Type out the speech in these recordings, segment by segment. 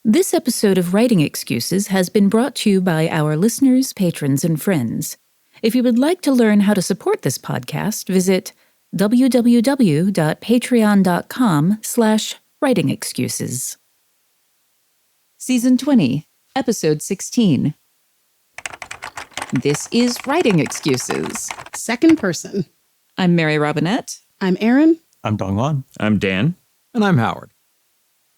This episode of Writing Excuses has been brought to you by our listeners, patrons, and friends. If you would like to learn how to support this podcast, visit www.patreon.com/writingexcuses. Season 20, Episode 16. This is Writing Excuses. Second person. I'm Mary Robinette. I'm Aaron. I'm Dongwan. I'm Dan. And I'm Howard.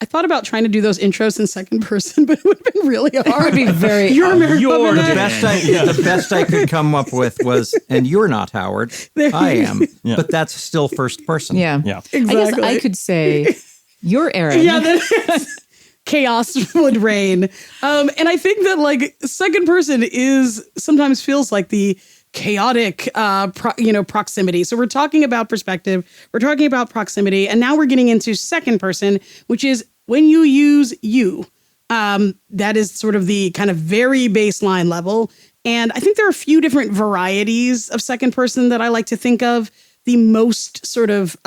I thought about trying to do those intros in second person, but it would have been really hard. It would be very... You're Mary You're Robinette. The best I could come up with was, and you're not Howard, I am. Yeah. But that's still first person. Yeah. Yeah. Exactly. I guess I could say, you're Aaron. Yeah, chaos would reign. And I think that like second person is sometimes feels like the chaotic, proximity. So we're talking about perspective, we're talking about proximity, and now we're getting into second person, which is when you use you. That is sort of the kind of very baseline level. And I think there are a few different varieties of second person that I like to think of. The most sort of,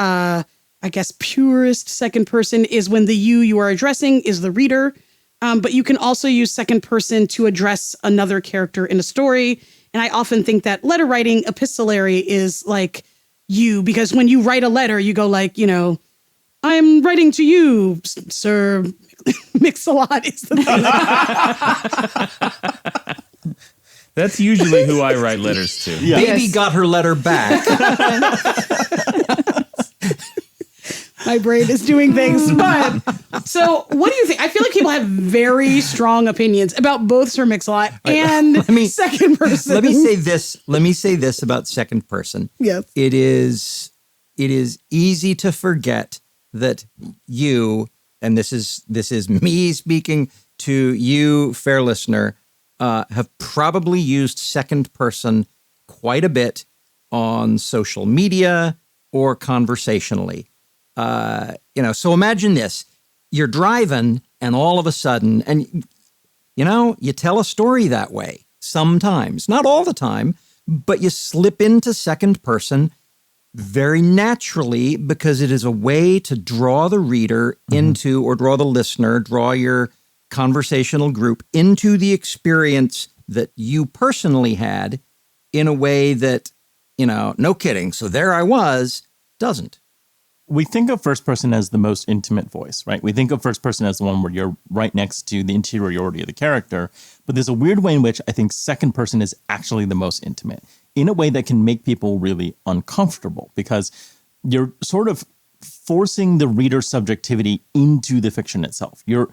purest second person is when the you are addressing is the reader. But you can also use second person to address another character in a story. And I often think that letter writing epistolary is like you, because when you write a letter, you go like, I'm writing to you, Sir Mix-a-Lot is the thing. That's usually who I write letters to. Yeah. Baby got her letter back. My brain is doing things. But so what do you think? I feel like people have very strong opinions about both Sir Mix-a-Lot and second person. Let me say this about second person. Yes. It is easy to forget that you, and this is me speaking to you, fair listener, have probably used second person quite a bit on social media or conversationally. So imagine this, you're driving and all of a sudden, and you tell a story that way sometimes, not all the time, but you slip into second person very naturally because it is a way to draw the reader into, or draw the listener, draw your conversational group into the experience that you personally had in a way that, no kidding. So there I was, doesn't. We think of first person as the most intimate voice, right? We think of first person as the one where you're right next to the interiority of the character. But there's a weird way in which I think second person is actually the most intimate in a way that can make people really uncomfortable because you're sort of forcing the reader's subjectivity into the fiction itself. You're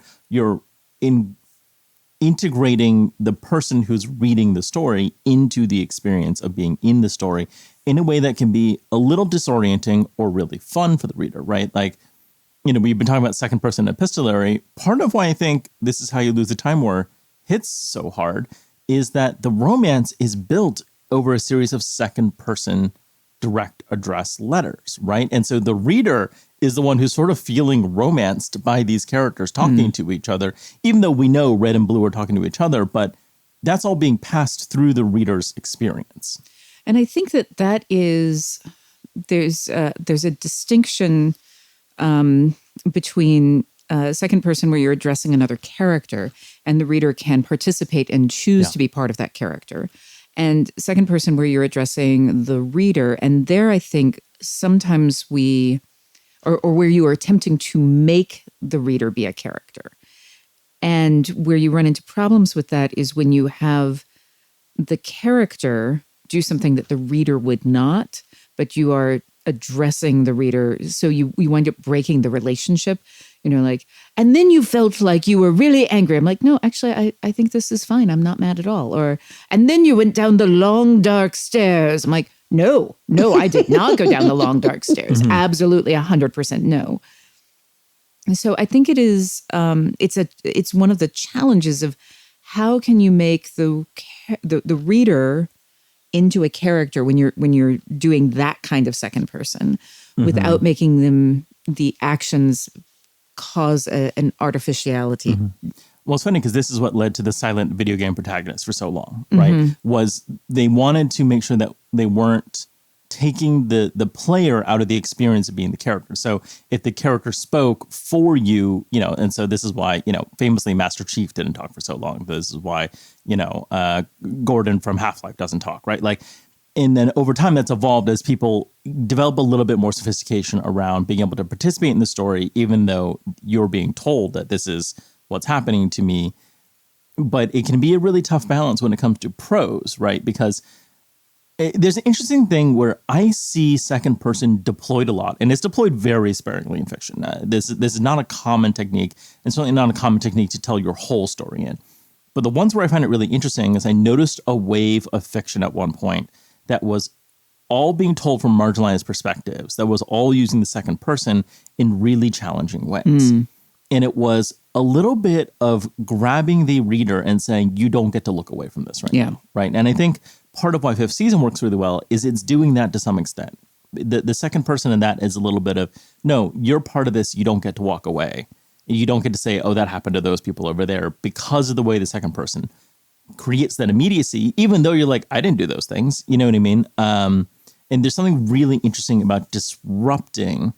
integrating the person who's reading the story into the experience of being in the story in a way that can be a little disorienting or really fun for the reader, right? Like, we've been talking about second person epistolary. Part of why I think This Is How You Lose the Time War hits so hard is that the romance is built over a series of second person direct address letters, right? And so the reader is the one who's sort of feeling romanced by these characters talking to each other, even though we know Red and Blue are talking to each other, but that's all being passed through the reader's experience. And I think that is, there's a distinction between second person where you're addressing another character and the reader can participate and choose to be part of that character. And second person where you're addressing the reader. And there, I think sometimes or where you are attempting to make the reader be a character. And where you run into problems with that is when you have the character do something that the reader would not, but you are addressing the reader. So you wind up breaking the relationship, and then you felt like you were really angry. I'm like, no, actually, I think this is fine. I'm not mad at all. And then you went down the long, dark stairs. I'm like, no, I did not go down the long, dark stairs. Absolutely 100% no. And so I think it is, it's one of the challenges of how can you make the reader into a character when you're doing that kind of second person without making them, the actions cause an artificiality. Well, it's funny because this is what led to the silent video game protagonist for so long, right? Was they wanted to make sure that they weren't taking the player out of the experience of being the character. So if the character spoke for you, and so this is why, famously Master Chief didn't talk for so long. This is why, Gordon from Half-Life doesn't talk, right? Like, and then over time that's evolved as people develop a little bit more sophistication around being able to participate in the story, even though you're being told that this is what's happening to me. But it can be a really tough balance when it comes to prose, right? Because there's an interesting thing where I see second person deployed a lot, and it's deployed very sparingly in fiction. This is not a common technique, and certainly not a common technique to tell your whole story in. But the ones where I find it really interesting is I noticed a wave of fiction at one point that was all being told from marginalized perspectives, that was all using the second person in really challenging ways. And it was a little bit of grabbing the reader and saying, you don't get to look away from this right now. Right. And I think part of why fifth season works really well is it's doing that to some extent. The second person in that is a little bit of, no, you're part of this. You don't get to walk away. You don't get to say, oh, that happened to those people over there, because of the way the second person creates that immediacy, even though you're like, I didn't do those things. You know what I mean? And there's something really interesting about disrupting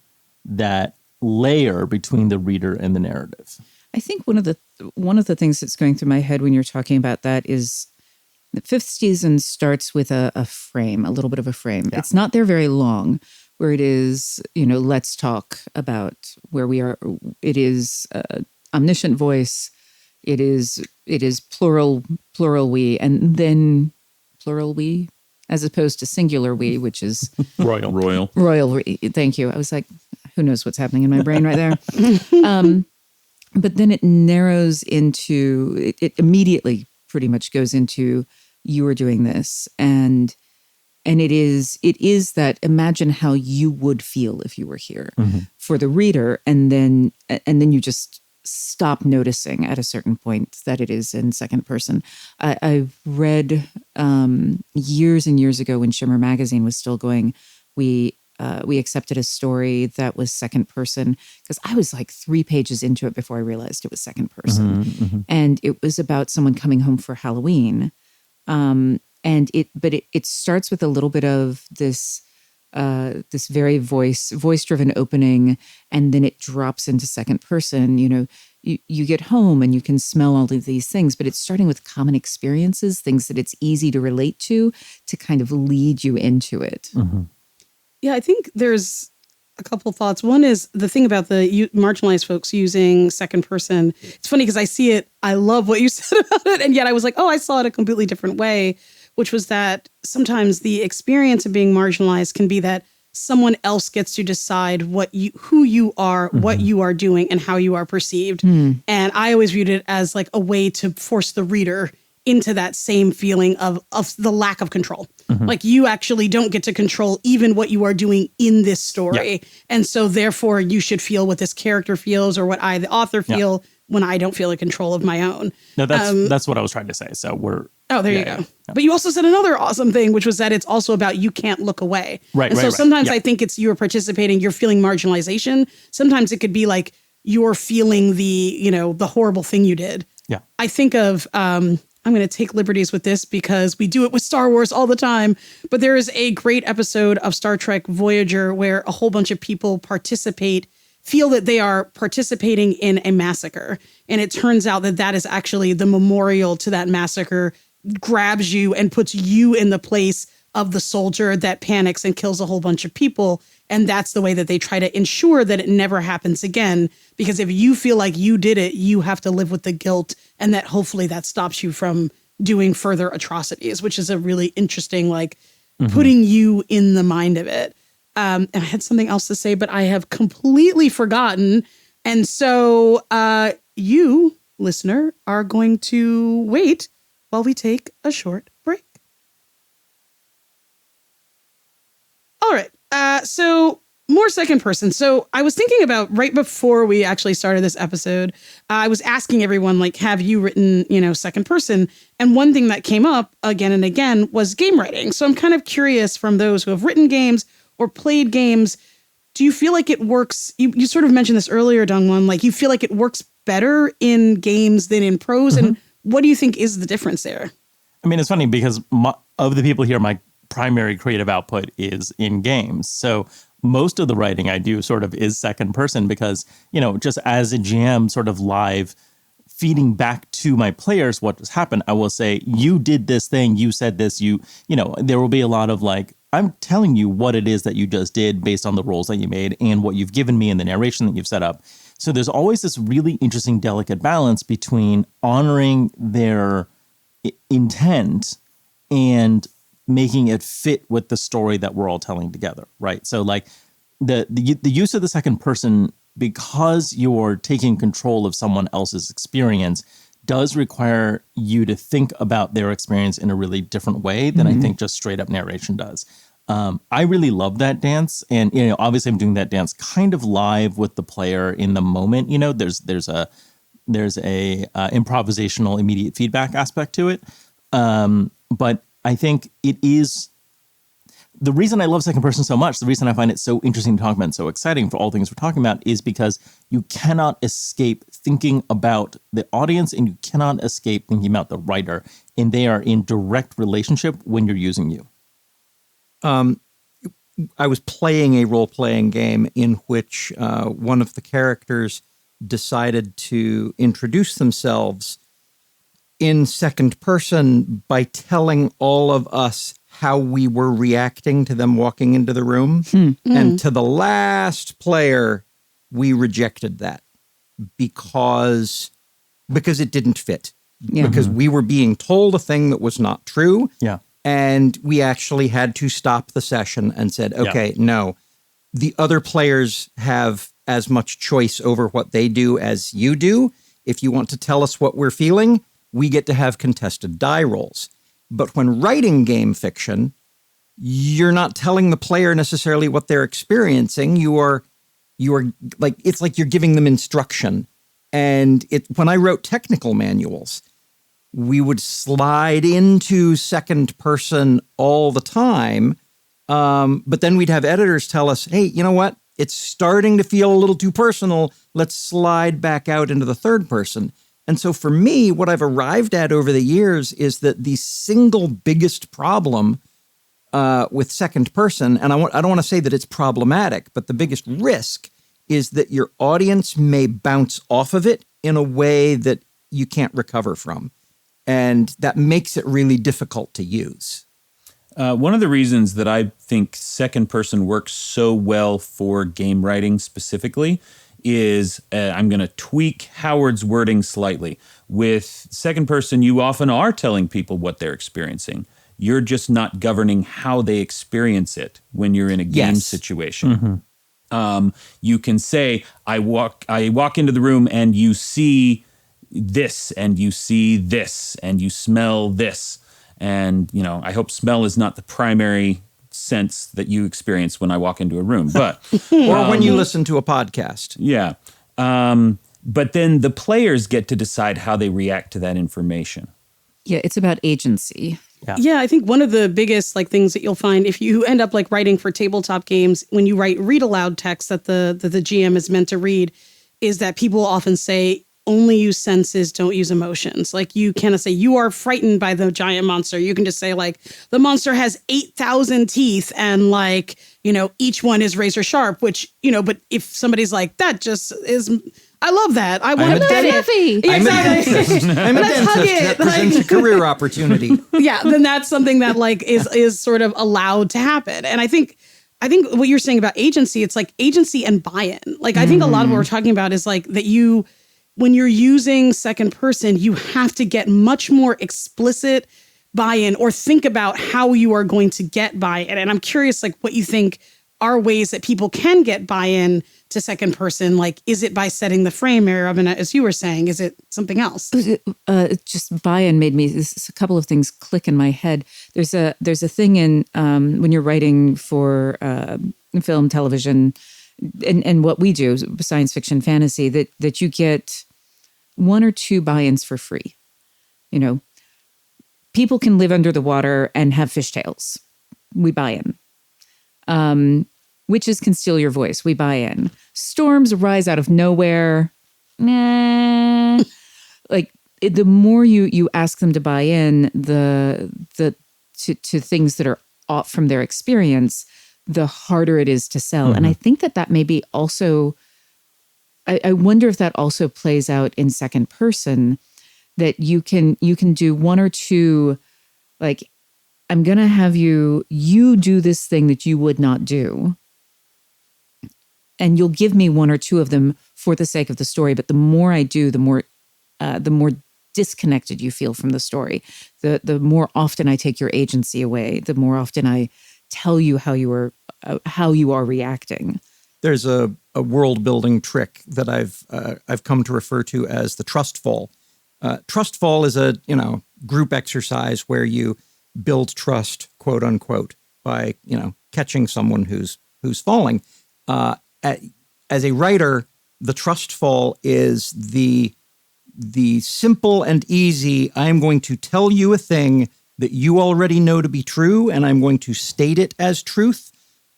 that layer between the reader and the narrative. I think one of the things that's going through my head when you're talking about that is the fifth season starts with a frame, a little bit of a frame. Yeah. It's not there very long, where it is, let's talk about where we are. It is omniscient voice. It is plural we, and then plural we, as opposed to singular we, which is royal we. Thank you. I was like, who knows what's happening in my brain right there. But then it narrows into, it immediately pretty much goes into, you are doing this, and it is that, imagine how you would feel if you were here, for the reader, and then you just stop noticing at a certain point that it is in second person. I've read years and years ago when Shimmer Magazine was still going, we accepted a story that was second person, because I was like 3 pages into it before I realized it was second person. And it was about someone coming home for Halloween. And it starts with a little bit of this very voice-driven opening, and then it drops into second person. You get home and you can smell all of these things, but it's starting with common experiences, things that it's easy to relate to kind of lead you into it. Yeah, I think there's a couple thoughts. One is the thing about the marginalized folks using second person. It's funny because I see it. I love what you said about it, and yet I was like, oh, I saw it a completely different way, which was that sometimes the experience of being marginalized can be that someone else gets to decide who you are, what you are doing, and how you are perceived. And I always viewed it as like a way to force the reader into that same feeling of the lack of control. Like, you actually don't get to control even what you are doing in this story. Yeah. And so therefore you should feel what this character feels, or what I, the author, feel when I don't feel in control of my own. No, that's what I was trying to say. So we're... Oh, there you go. Yeah. But you also said another awesome thing, which was that it's also about you can't look away. Right. And so sometimes I think it's you're participating, you're feeling marginalization. Sometimes it could be like you're feeling the horrible thing you did. Yeah. I think of, I'm going to take liberties with this because we do it with Star Wars all the time. But there is a great episode of Star Trek Voyager where a whole bunch of people feel that they are participating in a massacre. And it turns out that is actually the memorial to that massacre, grabs you and puts you in the place of the soldier that panics and kills a whole bunch of people. And that's the way that they try to ensure that it never happens again. Because if you feel like you did it, you have to live with the guilt, and that hopefully that stops you from doing further atrocities, which is a really interesting, putting you in the mind of it. And I had something else to say, but I have completely forgotten. And so you, listener, are going to wait while we take a short break. All right. So more second person. So I was thinking about right before we actually started this episode, I was asking everyone, have you written, second person? And one thing that came up again and again was game writing. So I'm kind of curious, from those who have written games or played games, do you feel like it works? You sort of mentioned this earlier, Dongwon, you feel like it works better in games than in prose. And what do you think is the difference there? I mean, it's funny because of the people here, my primary creative output is in games. So most of the writing I do sort of is second person because, just as a GM sort of live feeding back to my players what just happened, I will say, you did this thing, you said this, there will be a lot of like, I'm telling you what it is that you just did based on the roles that you made and what you've given me and the narration that you've set up. So there's always this really interesting, delicate balance between honoring their intent and making it fit with the story that we're all telling together, right? So like the use of the second person, because you're taking control of someone else's experience, does require you to think about their experience in a really different way than I think just straight up narration does. I really love that dance, and obviously I'm doing that dance kind of live with the player in the moment. There's a improvisational immediate feedback aspect to it, but I think it is the reason I love second person so much. The reason I find it so interesting to talk about and so exciting for all things we're talking about is because you cannot escape thinking about the audience and you cannot escape thinking about the writer, and they are in direct relationship when you're using you. I was playing a role-playing game in which one of the characters decided to introduce themselves in second person by telling all of us how we were reacting to them walking into the room. And to the last player, we rejected that because it didn't fit. Yeah. Because we were being told a thing that was not true. Yeah. And we actually had to stop the session and said, okay, no, the other players have as much choice over what they do as you do. If you want to tell us what we're feeling, we get to have contested die rolls. But when writing game fiction, you're not telling the player necessarily what they're experiencing. You are like, it's like you're giving them instruction. And when I wrote technical manuals, we would slide into second person all the time. But then we'd have editors tell us, hey, you know what? It's starting to feel a little too personal. Let's slide back out into the third person. And so for me, what I've arrived at over the years is that the single biggest problem with second person, and I don't want to say that it's problematic, but the biggest risk is that your audience may bounce off of it in a way that you can't recover from. And that makes it really difficult to use. One of the reasons that I think second person works so well for game writing specifically is I'm going to tweak Howard's wording slightly. With second person, you often are telling people what they're experiencing. You're just not governing how they experience it when you're in a game situation. You can say, I walk into the room and you see this and you see this and you smell this. And, I hope smell is not the primary sense that you experience when I walk into a room, but or when you listen to a podcast. Yeah. But then the players get to decide how they react to that information. Yeah, it's about agency. Yeah, I think one of the biggest things that you'll find if you end up writing for tabletop games, when you read aloud text that the GM is meant to read, is that people often say, only use senses, don't use emotions. You cannot say you are frightened by the giant monster. You can just say the monster has 8,000 teeth and each one is razor sharp, which, but if somebody's that just is, I love that. I want to pet it. I'm a dentist. I'm a dentist. That presents a career opportunity. Yeah, then that's something that is sort of allowed to happen. And I think what you're saying about agency, it's agency and buy-in. I think a lot of what we're talking about is that when you're using second person, you have to get much more explicit buy-in or think about how you are going to get buy-in. And I'm curious, what you think are ways that people can get buy-in to second person. Is it by setting the frame, Mary Robin, as you were saying? Is it something else? Just buy-in made me, a couple of things click in my head. There's a thing in when you're writing for film, television, and what we do, science fiction, fantasy, that you get one or two buy-ins for free. People can live under the water and have fishtails. We buy in. Witches can steal your voice. We buy in. Storms rise out of nowhere. Nah. The more you ask them to buy in to things that are off from their experience, the harder it is to sell. And I think that may be also, I wonder if that also plays out in second person, that you can do one or two, like, I'm going to have you do this thing that you would not do. And you'll give me one or two of them for the sake of the story. But the more I do, the more disconnected you feel from the story. The more often I take your agency away, the more often I tell you how you are reacting. There's a world building trick that I've come to refer to as the trust fall. Trust fall is a group exercise where you build trust, quote unquote, by catching someone who's falling. As a writer, the trust fall is the simple and easy. I'm going to tell you a thing that you already know to be true, and I'm going to state it as truth,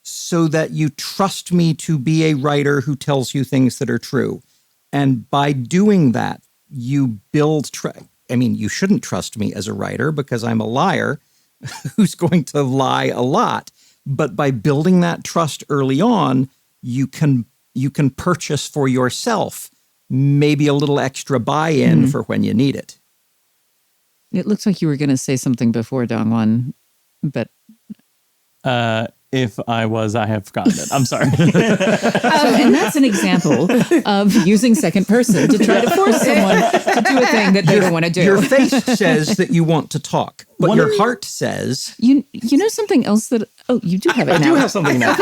so that you trust me to be a writer who tells you things that are true. And by doing that, you build trust. I mean, you shouldn't trust me as a writer because I'm a liar who's going to lie a lot. But by building that trust early on, you can purchase for yourself maybe a little extra buy-in for when you need it. It looks like you were going to say something before, Dongwon, but... If I was, I have forgotten it. I'm sorry. And that's an example of using second person to try to force someone to do a thing that they don't want to do. Your face says that you want to talk, but your heart says... You know something else that... Oh, you do have it I now. do have something now.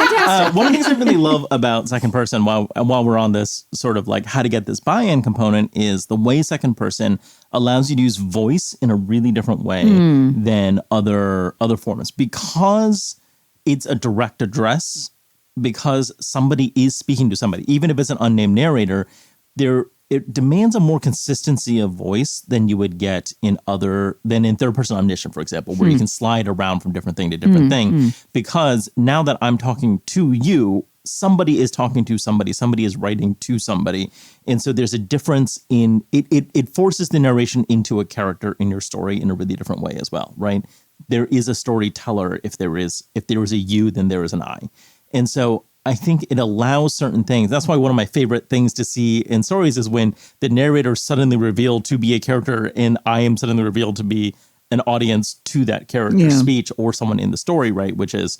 One of the things I really love about second person, while we're on this sort of like how to get this buy-in component, is the way second person allows you to use voice in a really different way than other formats. Because it's a direct address, because somebody is speaking to somebody, even if it's an unnamed narrator, it demands a more consistency of voice than you would get in third person omniscient, for example, where you can slide around from different thing to different thing. Because now that I'm talking to you, somebody is talking to somebody is writing to somebody. And so there's a difference in it forces the narration into a character in your story in a really different way as well, right? There is a storyteller. If there is a you, then there is an I. And so I think it allows certain things. That's why one of my favorite things to see in stories is when the narrator is suddenly revealed to be a character and I am suddenly revealed to be an audience to that character's speech or someone in the story, right? Which is,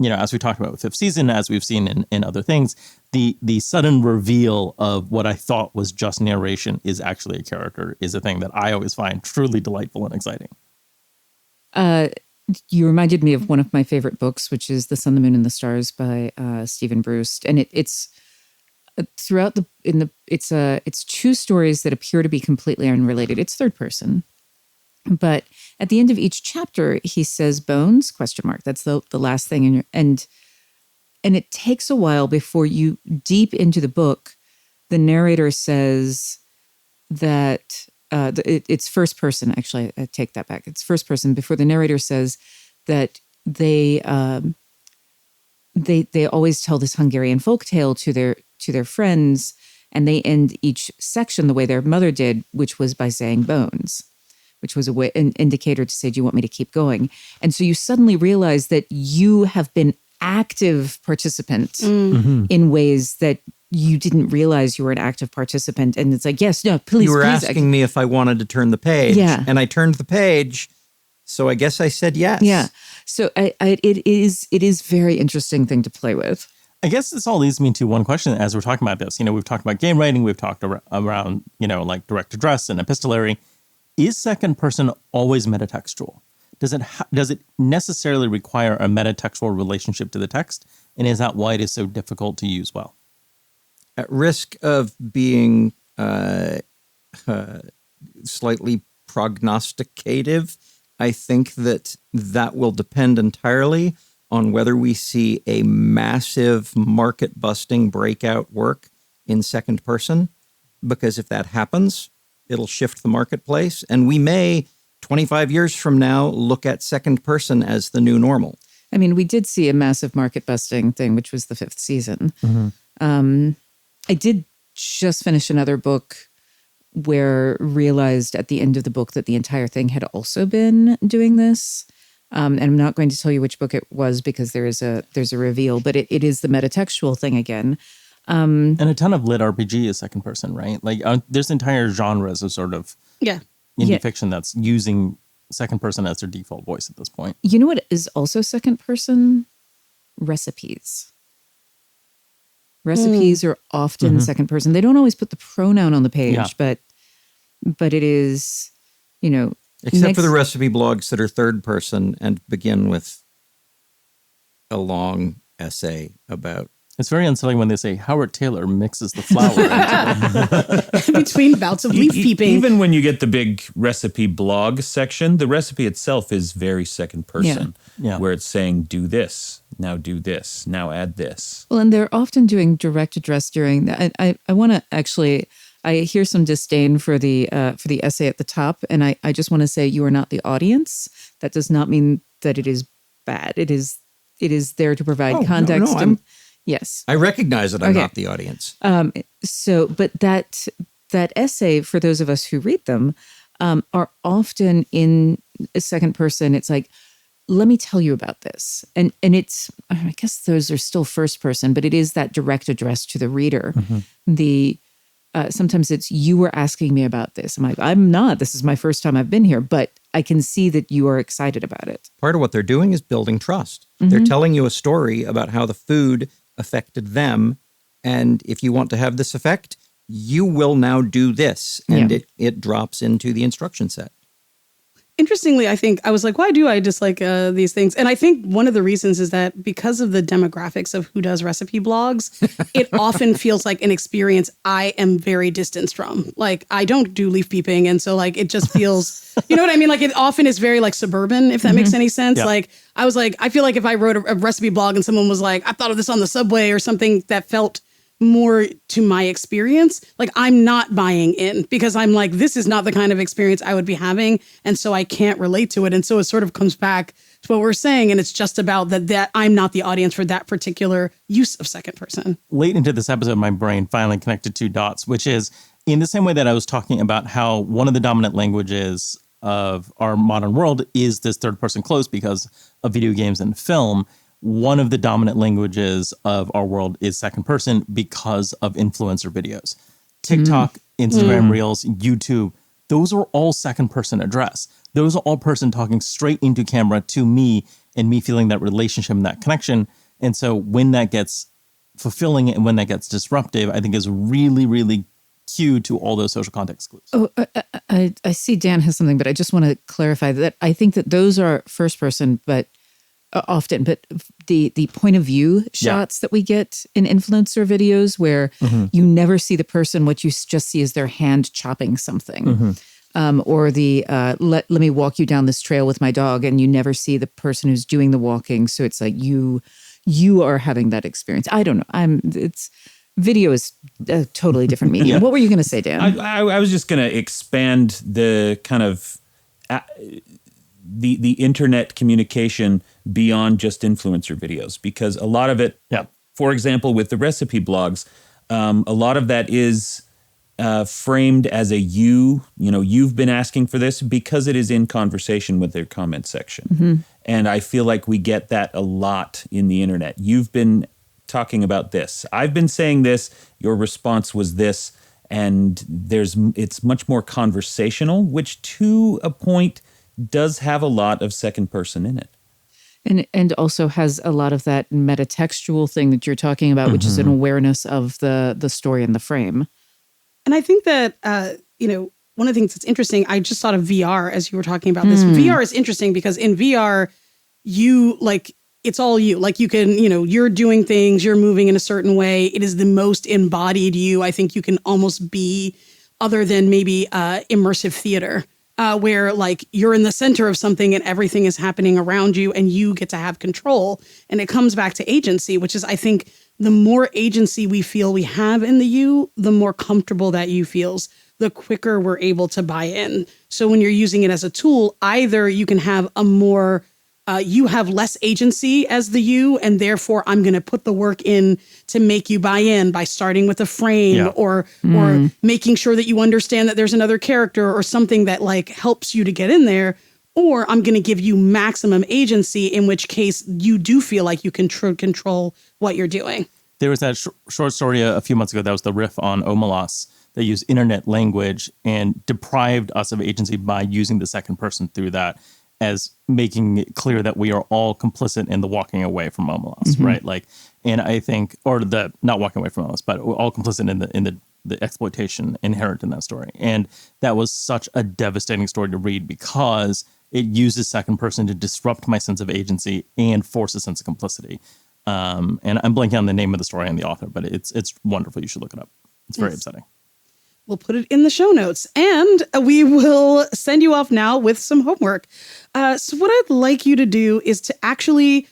as we talked about with fifth season, as we've seen in other things, the sudden reveal of what I thought was just narration is actually a character is a thing that I always find truly delightful and exciting. You reminded me of one of my favorite books, which is The Sun, the Moon, and the Stars by Stephen Bruce, and it's throughout it's two stories that appear to be completely unrelated. It's third person, but at the end of each chapter, he says "bones?" ? That's the last thing, and it takes a while before you deep into the book, the narrator says that. It's first person. Actually, I take that back. It's first person before the narrator says that they always tell this Hungarian folktale to their friends, and they end each section the way their mother did, which was by saying bones, which was an indicator to say, do you want me to keep going? And so you suddenly realize that you have been active participant in ways that you didn't realize you were an active participant. And it's like, yes, no, please. You were asking me if I wanted to turn the page. Yeah. And I turned the page. So I guess I said yes. Yeah. So it is very interesting thing to play with. I guess this all leads me to one question as we're talking about this. We've talked about game writing. We've talked around, like direct address and epistolary. Is second person always metatextual? Does it necessarily require a metatextual relationship to the text? And is that why it is so difficult to use well? At risk of being slightly prognosticative, I think that will depend entirely on whether we see a massive market-busting breakout work in second person, because if that happens, it'll shift the marketplace, and we may, 25 years from now, look at second person as the new normal. I mean, we did see a massive market-busting thing, which was the fifth season. I did just finish another book where realized at the end of the book that the entire thing had also been doing this. And I'm not going to tell you which book it was because there's a reveal, but it is the metatextual thing again. And a ton of lit RPG is second person, right? Like there's entire genres of sort of Yeah. indie fiction that's using second person as their default voice at this point. You know what is also second person? Recipes. Recipes are often second person. They don't always put the pronoun on the page, but it is, Except for the recipe blogs that are third person and begin with a long essay about. It's very unsettling when they say Howard Taylor mixes the flour into Between bouts of leaf peeping. Even when you get the big recipe blog section, the recipe itself is very second person, Yeah. where it's saying, do this, now do this, now add this. Well, and they're often doing direct address during that. I want to actually, I hear some disdain for the essay at the top, and I just want to say you are not the audience. That does not mean that it is bad. It is there to provide context. Yes. I recognize that I'm not the audience. But that essay, for those of us who read them, are often in a second person. It's like, let me tell you about this. And it's, I guess those are still first person, but it is that direct address to the reader. Sometimes it's, you were asking me about this. I'm like, I'm not. This is my first time I've been here, but I can see that you are excited about it. Part of what they're doing is building trust. They're telling you a story about how the food affected them. And if you want to have this effect, you will now do this. And it drops into the instruction set. Interestingly, I think I was like, why do I dislike these things? And I think one of the reasons is that because of the demographics of who does recipe blogs, it often feels like an experience I am very distanced from. Like, I don't do leaf peeping. And so like, it just feels, you know what I mean? Like, it often is very like suburban, if that makes any sense. Yeah. Like, I was like, I feel like if I wrote a recipe blog and someone was like, I thought of this on the subway or something that felt more to my experience, like I'm not buying in because I'm like, this is not the kind of experience I would be having. And so I can't relate to it. And so it sort of comes back to what we're saying. And it's just about that I'm not the audience for that particular use of second person. Late into this episode, my brain finally connected two dots, which is in the same way that I was talking about how one of the dominant languages of our modern world is this third person close because of video games and film. One of the dominant languages of our world is second person because of influencer videos. TikTok, Instagram Reels, YouTube, those are all second person address. Those are all person talking straight into camera to me and me feeling that relationship and that connection. And so when that gets fulfilling and when that gets disruptive, I think is really, really key to all those social context clues. Oh, I see Dan has something, but I just want to clarify that I think that those are first person, but often, but the point of view shots that we get in influencer videos where you never see the person, what you just see is their hand chopping something. Or the let me walk you down this trail with my dog, and you never see the person who's doing the walking. So it's like you are having that experience. I don't know. Video is a totally different medium. What were you going to say, Dan? I was just going to expand the kind of the internet communication beyond just influencer videos, because a lot of it, for example, with the recipe blogs, a lot of that is framed as you've been asking for this because it is in conversation with their comment section. And I feel like we get that a lot in the internet. You've been talking about this. I've been saying this. Your response was this. And it's much more conversational, which to a point does have a lot of second person in it. And also has a lot of that metatextual thing that you're talking about, which is an awareness of the story and the frame. And I think that, one of the things that's interesting, I just thought of VR as you were talking about this. VR is interesting because in VR, it's all you. Like you can, you're doing things, you're moving in a certain way. It is the most embodied you I think you can almost be, other than maybe immersive theater. Where like you're in the center of something and everything is happening around you and you get to have control. And it comes back to agency, which is, I think, the more agency we feel we have in the you, the more comfortable that you feels, the quicker we're able to buy in. So when you're using it as a tool, either you can have a more you have less agency as the you, and therefore I'm going to put the work in to make you buy in by starting with a frame or making sure that you understand that there's another character or something that like helps you to get in there. or I'm going to give you maximum agency, in which case you do feel like you can control what you're doing. There was that short story a few months ago that was the riff on Omelas that used internet language and deprived us of agency by using the second person through that, as making it clear that we are all complicit in the walking away from Omelas, right? Like, and I think, or the not walking away from Omelas, but we're all complicit in the exploitation inherent in that story. And that was such a devastating story to read because it uses second person to disrupt my sense of agency and force a sense of complicity. And I'm blanking on the name of the story and the author, but it's wonderful. You should look it up. It's very upsetting. We'll put it in the show notes, and we will send you off now with some homework. So what I'd like you to do is to actually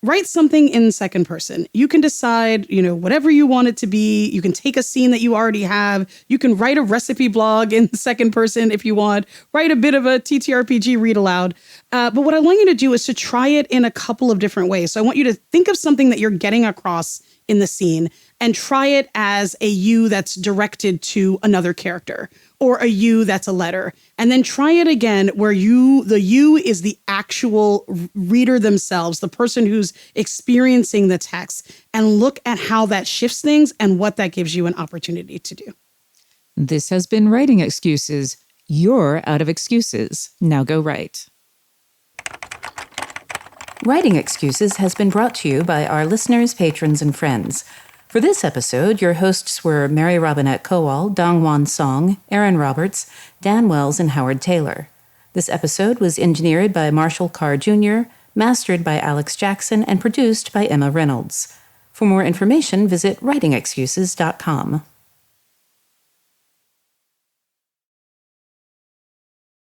write something in second person. You can decide, whatever you want it to be. You can take a scene that you already have. You can write a recipe blog in second person if you want. Write a bit of a TTRPG read aloud. But what I want you to do is to try it in a couple of different ways. So I want you to think of something that you're getting across in the scene and try it as a you that's directed to another character, or a you that's a letter. And then try it again where the you is the actual reader themselves, the person who's experiencing the text, and look at how that shifts things and what that gives you an opportunity to do. This has been Writing Excuses. You're out of excuses. Now go write. Writing Excuses has been brought to you by our listeners, patrons, and friends. For this episode, your hosts were Mary Robinette Kowal, Dongwon Song, Aaron Roberts, Dan Wells, and Howard Taylor. This episode was engineered by Marshall Carr Jr., mastered by Alex Jackson, and produced by Emma Reynolds. For more information, visit writingexcuses.com.